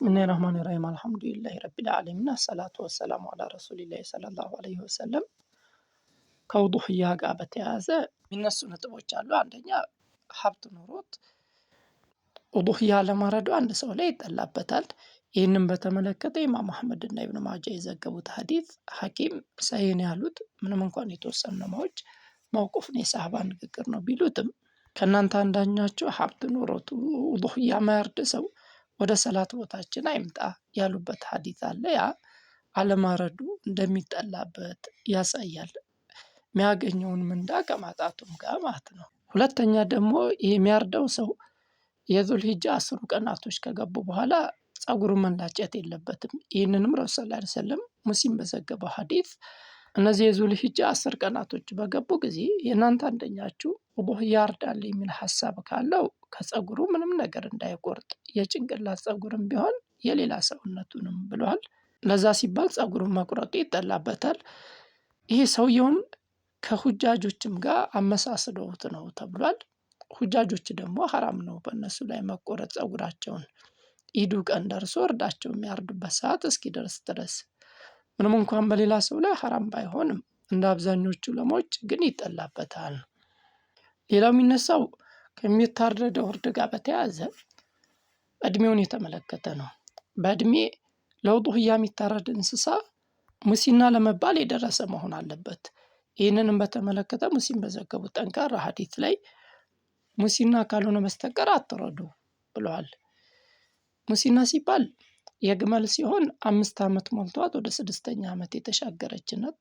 بسم الله الرحمن الرحيم الحمد لله رب العالمين الصلاة والسلام على رسول الله صلى الله عليه وسلم ከውዱህያ ጋር በተያያዘ የሚነሱ ነጥቦች አሉ። አንደኛ ሀብት ኖሮት ውዱህያ ለማረዱ አንድ ሰው ላይ ይጠላበታል። ይህንን በተመለከተ ኢማም አህመድ እና ኢብኑ ማጃ የዘገቡት ሐዲስ ሐኪም ሰሂህ ነው ያሉት ምንም እንኳን የተወሰኑ ዑለማዎች መውቁፍ ነው የሰሃባ ንግግር ነው ቢሉትም ከእናንተ አንዳኛችሁ ሀብት ኖሮት ውዱህያ ማያርድ ሰው ወደ ሰላት ቦታችን አይምጣ ያሉበት ሐዲስ አለ። ያ አለማረዱ እንደሚጠላበት ያሳያል። የሚያገኘውን ምንዳ ከማጣቱም ጋር ማለት ነው። ሁለተኛ ደግሞ የሚያርደው ሰው የዙልሂጃ 10 ቀናቶች ከገቡ በኋላ ፀጉሩን መላጨት የለበትም። ይህንንም ረሱል ሰለላሁ ዐለይሂ ወሰለም ሙስሊም በዘገበው ሐዲስ እነዚህ የዙልሂጃ 10 ቀናቶች በገቡ ጊዜ የእናንተ አንደኛችሁ ውዱህያ ያርዳል የሚል ሐሳብ ካለው ከፀጉሩ ምንም ነገር እንዳይቆርጥ የጭንቅላት ፀጉርም ቢሆን የሌላ ሰውነቱንም ብሏል። ለዛ ሲባል ፀጉሩን መቁረጡ ይጠላበታል። ይሄ ሰውየውን ከሁጃጆችም ጋር አመሳስለውት ነው ተብሏል። ሁጃጆች ደግሞ ሐራም ነው በእነሱ ላይ መቆረጥ ፀጉራቸውን ኢዱ ቀን ደርሶ እርዳቸው የሚያርዱበት ሰዓት እስኪደርስ ድረስ ምንም እንኳን በሌላ ሰው ላይ ሐራም ባይሆንም እንደ አብዛኞቹ ዑለሞች ግን ይጠላበታል። ሌላው የሚነሳው ከሚታረደው እርድ ጋር በተያያዘ እድሜውን የተመለከተ ነው። በእድሜ ለውዱህያ የሚታረድ እንስሳ ሙሲና ለመባል የደረሰ መሆን አለበት። ይህንንም በተመለከተ ሙስሊም በዘገቡት ጠንካራ ሐዲስ ላይ ሙሲና ካልሆነ በስተቀር አትረዱ ብለዋል። ሙሲና ሲባል የግመል ሲሆን 5 ዓመት ሞልቷት ወደ 6ኛ ዓመት የተሻገረች ናት።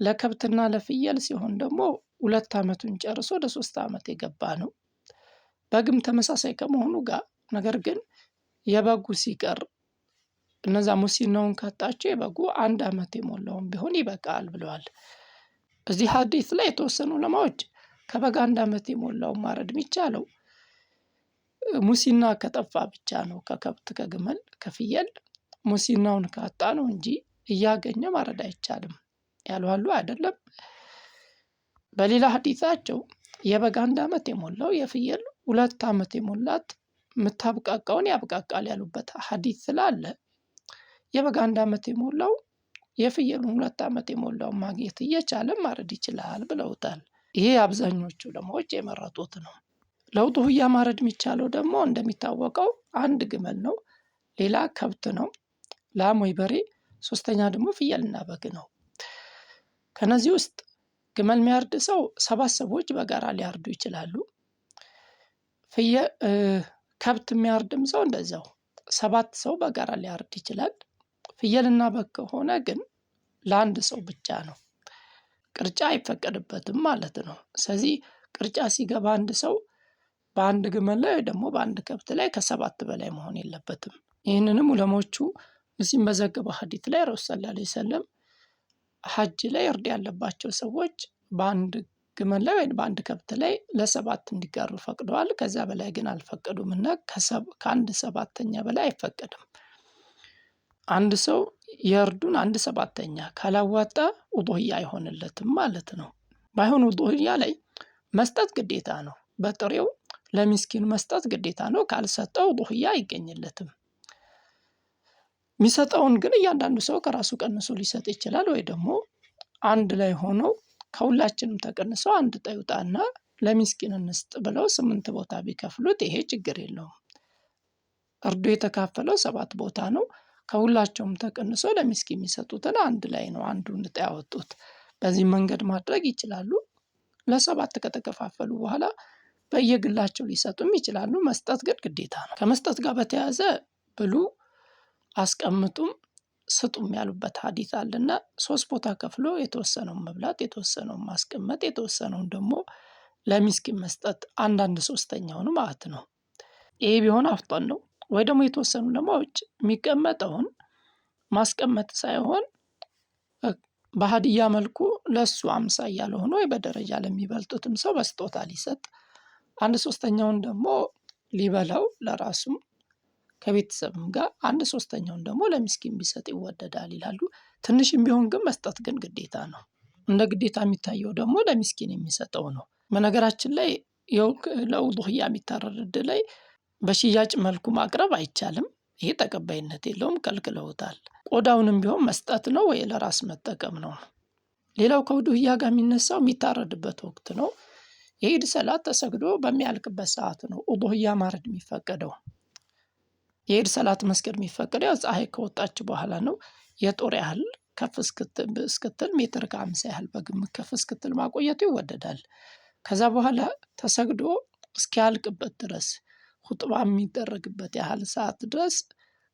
ለከብትና ለፍየል ሲሆን ደግሞ 2 ዓመቱን ጨርሶ ወደ 3 ዓመት የገባ ነው። በግም ተመሳሳይ ከመሆኑ ጋር ነገር ግን የበጉ ሲቀር እነዛ ሙሲናውን ካጣቸው የበጉ 1 ዓመት የሞላውን ቢሆን ይበቃል ብለዋል። እዚህ ሐዲስ ላይ የተወሰኑ ዑለማዎች ከበግ 1 ዓመት የሞላውን ማረድ የሚቻለው ሙሲና ከጠፋ ብቻ ነው። ከከብት ከግመል ከፍየል ሙሲናውን ካጣ ነው እንጂ እያገኘ ማረድ አይቻልም ያሉ አሉ። አይደለም በሌላ ሐዲሳቸው የበግ 1 ዓመት የሞላው የፍየል 2 ዓመት የሞላት የምታብቃቃውን ያብቃቃል ያሉበት ሐዲስ ስላለ የበግ 1 ዓመት የሞላው የፍየሉን 2 ዓመት የሞላውን ማግኘት እየቻለ ማረድ ይችላል ብለውታል። ይሄ አብዛኞቹ ዑለማዎች የመረጡት ነው። ለውዱህያ ማረድ የሚቻለው ደግሞ እንደሚታወቀው 1 ግመል ነው፣ ሌላ ከብት ነው፣ ላም ወይ በሬ፣ ሶስተኛ ደግሞ ፍየልና በግ ነው። ከነዚህ ውስጥ ግመል የሚያርድ ሰው 7 ሰዎች በጋራ ሊያርዱ ይችላሉ። ከብት የሚያርድም ሰው እንደዛው 7 ሰው በጋራ ሊያርድ ይችላል። ፍየልና በግ ከሆነ ግን ለአንድ ሰው ብቻ ነው፣ ቅርጫ አይፈቀድበትም ማለት ነው። ስለዚህ ቅርጫ ሲገባ አንድ ሰው በአንድ ግመል ላይ ወይ ደግሞ በአንድ ከብት ላይ ከ7 በላይ መሆን የለበትም። ይህንንም ዑለሞቹ ሙስሊም በዘገበው ሐዲስ ላይ ረሱል ሰለላሁ ዐለይሂ ወሰለም ሐጅ ላይ እርድ ያለባቸው ሰዎች በአንድ ግመል ላይ ወይ በአንድ ከብት ላይ ለ7 እንዲጋሩ ፈቅደዋል። ከዛ በላይ ግን አልፈቀዱምና ከ1/7 በላይ አይፈቀድም። አንድ ሰው የእርዱን 1/7 ካላዋጣ ውዱህያ አይሆንለትም ማለት ነው። ባይሆን ውዱህያ ላይ መስጠት ግዴታ ነው። በጥሬው ለሚስኪን መስጠት ግዴታ ነው። ካልሰጠው ውዱህያ አይገኝለትም። የሚሰጠውን ግን እያንዳንዱ ሰው ከራሱ ቀንሶ ሊሰጥ ይችላል። ወይ ደግሞ አንድ ላይ ሆኖ ከሁላችንም ተቀንሰው አንድ ጠይውጣና ለሚስኪን እንስጥ ብለው 8 ቦታ ቢከፍሉት ይሄ ችግር የለውም። እርዱ የተካፈለው 7 ቦታ ነው። ከሁላቸውም ተቀንሶ ለሚስኪን የሚሰጡትን አንድ ላይ ነው አንዱን ዕጣ ያወጡት። በዚህ መንገድ ማድረግ ይችላሉ። ለ7 ከተከፋፈሉ በኋላ በየግላቸው ሊሰጡም ይችላሉ። መስጠት ግን ግዴታ ነው። ከመስጠት ጋር በተያያዘ ብሉ፣ አስቀምጡም፣ ስጡም ያሉበት ሐዲስ አለና 3 ቦታ ከፍሎ የተወሰነውን መብላት፣ የተወሰነውን ማስቀመጥ፣ የተወሰነውን ደግሞ ለሚስኪን መስጠት 1/3ኛውን ማለት ነው። ይሄ ቢሆን አፍጧን ነው። ወይ ደግሞ የተወሰኑ ዑለማዎች የሚቀመጠውን ማስቀመጥ ሳይሆን በሀዲያ መልኩ ለሱ አምሳያ ለሆነ ወይ በደረጃ ለሚበልጡትም ሰው በስጦታ ሊሰጥ፣ 1/3ኛውን ደግሞ ሊበላው ለራሱም ከቤተሰብም ጋር፣ 1/3ኛውን ደግሞ ለሚስኪን ቢሰጥ ይወደዳል ይላሉ። ትንሽም ቢሆን ግን መስጠት ግን ግዴታ ነው። እንደ ግዴታ የሚታየው ደግሞ ለሚስኪን የሚሰጠው ነው። በነገራችን ላይ ለውዱህያ የሚታረድ ላይ በሽያጭ መልኩ ማቅረብ አይቻልም። ይሄ ተቀባይነት የለውም፣ ከልክለውታል። ቆዳውንም ቢሆን መስጠት ነው ወይ ለራስ መጠቀም ነው። ሌላው ከውዱህያ ጋር የሚነሳው የሚታረድበት ወቅት ነው። የኢድ ሰላት ተሰግዶ በሚያልቅበት ሰዓት ነው ውዱህያ ማረድ የሚፈቀደው። የኢድ ሰላት መስገድ የሚፈቀደው ፀሐይ ከወጣች በኋላ ነው። የጦር ያህል ከፍ እስክትል ሜትር ከ50 ያህል በግምት ከፍ እስክትል ማቆየቱ ይወደዳል። ከዛ በኋላ ተሰግዶ እስኪያልቅበት ድረስ ኹጥባ የሚደረግበት ያህል ሰዓት ድረስ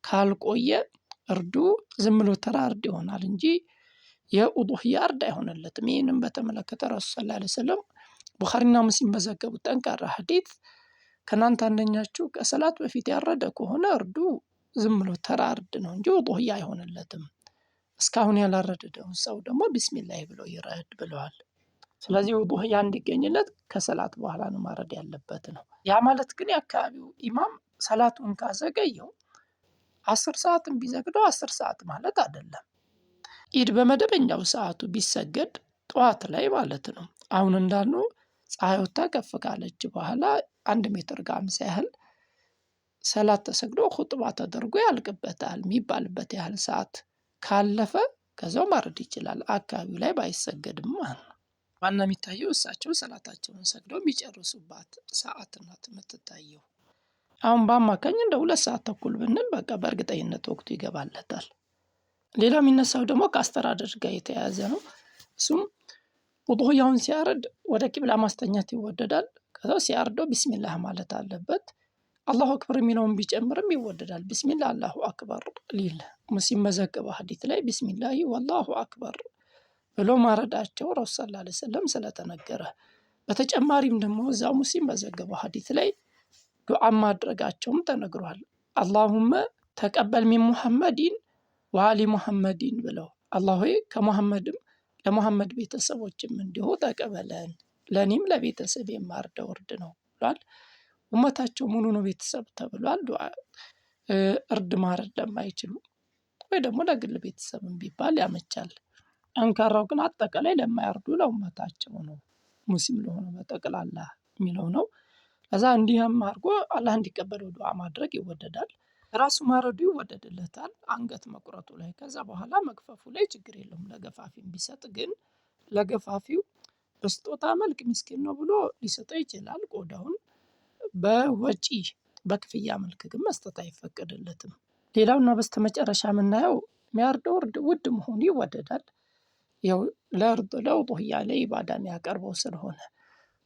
ካልቆየ እርዱ ዝም ብሎ ተራ እርድ ይሆናል እንጂ የኡዱህያ እርድ አይሆንለትም። ይህንም በተመለከተ ረሱል ሰለላሁ ዐለይሂ ወሰለም ቡኻሪና ሙስሊም በዘገቡት ጠንካራ ሐዲስ ከእናንተ አንደኛችሁ ከሰላት በፊት ያረደ ከሆነ እርዱ ዝም ብሎ ተራ እርድ ነው እንጂ ኡዱህያ አይሆንለትም። እስካሁን ያላረደውን ሰው ደግሞ ቢስሚላህ ብሎ ይረድ ብለዋል። ስለዚህ ውዱህያ እንዲገኝለት ከሰላት በኋላ ነው ማረድ ያለበት ነው። ያ ማለት ግን የአካባቢው ኢማም ሰላቱን ካዘገየው 10 ሰዓትም ቢዘግደው 10 ሰዓት ማለት አይደለም። ኢድ በመደበኛው ሰዓቱ ቢሰገድ ጠዋት ላይ ማለት ነው። አሁን እንዳልነው ፀሐይ ወጥታ ከፍ ካለች በኋላ 1 ሜትር ከ50 ያህል ሰላት ተሰግዶ ኹጥባ ተደርጎ ያልቅበታል የሚባልበት ያህል ሰዓት ካለፈ ከዛው ማረድ ይችላል። አካባቢው ላይ ባይሰገድም ማለት ነው። ዋና የሚታየው እሳቸው ሰላታቸውን ሰግደው የሚጨርሱባት ሰዓት ናት የምትታየው። አሁን በአማካኝ እንደ 2 ሰዓት ተኩል ብንል በቃ በእርግጠኝነት ወቅቱ ይገባለታል። ሌላው የሚነሳው ደግሞ ከአስተዳደር ጋር የተያያዘ ነው። እሱም ውዱህያውን ሲያርድ ወደ ቂብላ ማስተኛት ይወደዳል። ከዛ ሲያርደው ቢስሚላህ ማለት አለበት። አላሁ አክበር የሚለውን ቢጨምርም ይወደዳል። ቢስሚላህ አላሁ አክበር ሊል ሙስሊም በዘገበው ሐዲስ ላይ ቢስሚላህ ወላሁ አክበር ብሎ ማረዳቸው ረሱል ሰለላሁ ዐለይሂ ወሰለም ስለተነገረ፣ በተጨማሪም ደግሞ እዛው ሙስሊም በዘገበው ሐዲስ ላይ ዱዓ ማድረጋቸውም ተነግሯል። አላሁመ ተቀበል ሚን ሙሐመዲን ወአሊ ሙሐመዲን ብለው አላህ ሆይ ከሙሐመድም ለሙሐመድ ቤተሰቦችም እንዲሁ ተቀበለን፣ ለኔም ለቤተሰብ የማርደው እርድ ነው ብሏል። ኡመታቸው ሙሉ ነው ቤተሰብ ተብሏል። ዱዓ እርድ ማረድ ለማይችሉ ወይ ደግሞ ለግል ቤተሰብም ቢባል ያመቻል። አንካራው ግን አጠቃላይ ለማያርዱ ለኡመታቸው ነው፣ ሙስሊም ለሆነ በጠቅላላ የሚለው ነው። ከዛ እንዲህም አድርጎ አላህ እንዲቀበለው ዱዓ ማድረግ ይወደዳል። ራሱ ማረዱ ይወደድለታል አንገት መቁረጡ ላይ። ከዛ በኋላ መግፈፉ ላይ ችግር የለውም ለገፋፊም ቢሰጥ፣ ግን ለገፋፊው በስጦታ መልክ ምስኪን ነው ብሎ ሊሰጠው ይችላል። ቆዳውን በወጪ በክፍያ መልክ ግን መስጠት አይፈቀድለትም። ሌላውና በስተመጨረሻ የምናየው የሚያርደው እርድ ውድ መሆኑ ይወደዳል። ያው ለውዱህያ ለኢባዳ የሚያቀርበው ስለሆነ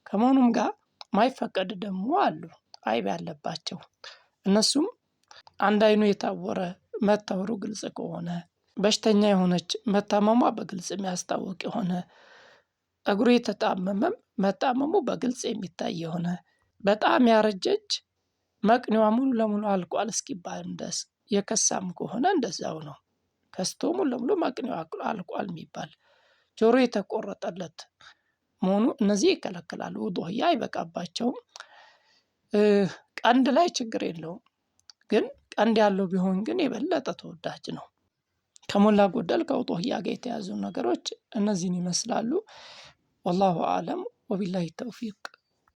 ከመሆኑም ጋር ማይፈቀድ ደግሞ አሉ አይብ ያለባቸው። እነሱም አንድ አይኑ የታወረ መታወሩ ግልጽ ከሆነ፣ በሽተኛ የሆነች መታመሟ በግልጽ የሚያስታውቅ የሆነ፣ እግሩ የተጣመመም መጣመሙ በግልጽ የሚታይ የሆነ፣ በጣም ያረጀች መቅኒዋ ሙሉ ለሙሉ አልቋል እስኪባል ድረስ የከሳም ከሆነ እንደዛው ነው። ከስቶ ሙሉ ለሙሉ መቅኒዋ አልቋል የሚባል፣ ጆሮ የተቆረጠለት መሆኑ እነዚህ ይከለክላሉ። ውዱህያ አይበቃባቸውም። ቀንድ ላይ ችግር የለውም፣ ግን ቀንድ ያለው ቢሆን ግን የበለጠ ተወዳጅ ነው። ከሞላ ጎደል ከውዱህያ ጋር የተያዙ ነገሮች እነዚህን ይመስላሉ። ወላሁ አዕለም ወቢላሂ ተውፊቅ።